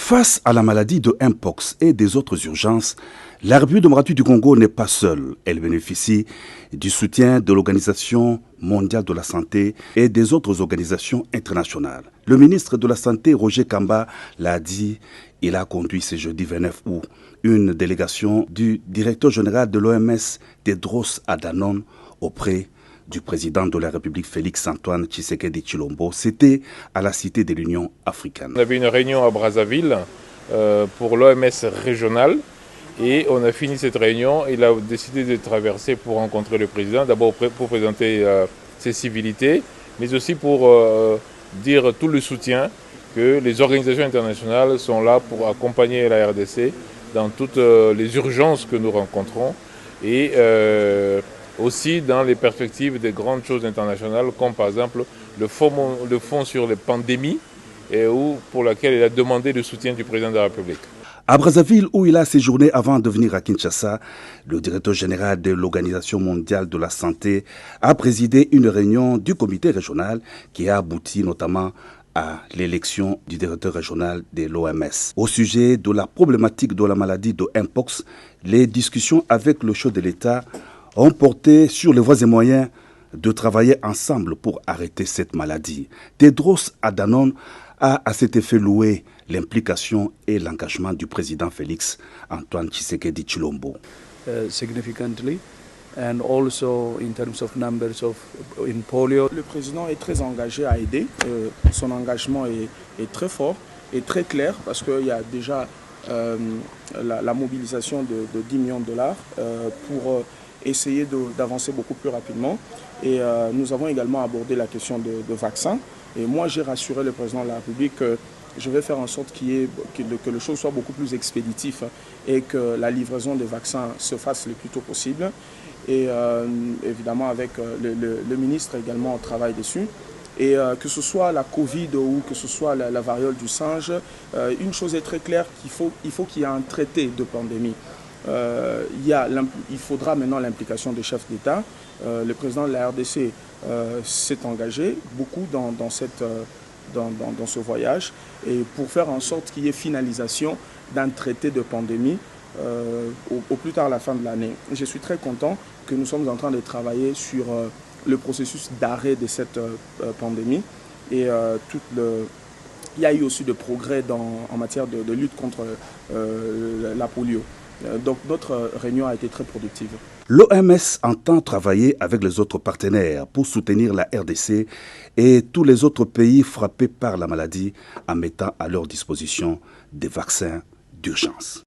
Face à la maladie de Mpox et des autres urgences, la République démocratique du Congo n'est pas seule. Elle bénéficie du soutien de l'Organisation mondiale de la santé et des autres organisations internationales. Le ministre de la Santé, Roger Kamba, l'a dit. Il a conduit ce jeudi 29 août une délégation du directeur général de l'OMS, Tedros Adhanom, auprès du président de la République Félix-Antoine Tshisekedi Tshilombo. C'était à la Cité de l'Union africaine. On avait une réunion à Brazzaville pour l'OMS régionale et on a fini cette réunion. Il a décidé de traverser pour rencontrer le président, d'abord pour présenter ses civilités, mais aussi pour dire tout le soutien que les organisations internationales sont là pour accompagner la RDC dans toutes les urgences que nous rencontrons et aussi dans les perspectives des grandes choses internationales, comme par exemple le fonds sur les pandémies, pour laquelle il a demandé le soutien du président de la République. À Brazzaville, où il a séjourné avant de venir à Kinshasa, le directeur général de l'Organisation mondiale de la santé a présidé une réunion du comité régional qui a abouti notamment à l'élection du directeur régional de l'OMS. Au sujet de la problématique de la maladie de Mpox, les discussions avec le chef de l'État ont porté sur les voies et moyens de travailler ensemble pour arrêter cette maladie. Tedros Adhanom a à cet effet loué l'implication et l'engagement du président Félix-Antoine Tshisekedi Tshilombo. Significantly. And also in terms of numbers in polio. Le président est très engagé à aider. Son engagement est très fort et très clair parce qu'il y a déjà la mobilisation de 10 millions de dollars pour essayer d'avancer beaucoup plus rapidement. Et nous avons également abordé la question de vaccins. Et moi, j'ai rassuré le président de la République que je vais faire en sorte que les choses soient beaucoup plus expéditives et que la livraison des vaccins se fasse le plus tôt possible. Et évidemment, avec le ministre également, on travaille dessus. Et que ce soit la Covid ou que ce soit la variole du singe, une chose est très claire, il faut qu'il y ait un traité de pandémie. Il faudra maintenant l'implication des chefs d'État. Le président de la RDC s'est engagé beaucoup dans ce voyage et pour faire en sorte qu'il y ait finalisation d'un traité de pandémie au plus tard à la fin de l'année. Je suis très content que nous sommes en train de travailler sur le processus d'arrêt de cette pandémie et il y a eu aussi de progrès en matière de lutte contre la polio. Donc notre réunion a été très productive. L'OMS entend travailler avec les autres partenaires pour soutenir la RDC et tous les autres pays frappés par la maladie en mettant à leur disposition des vaccins d'urgence.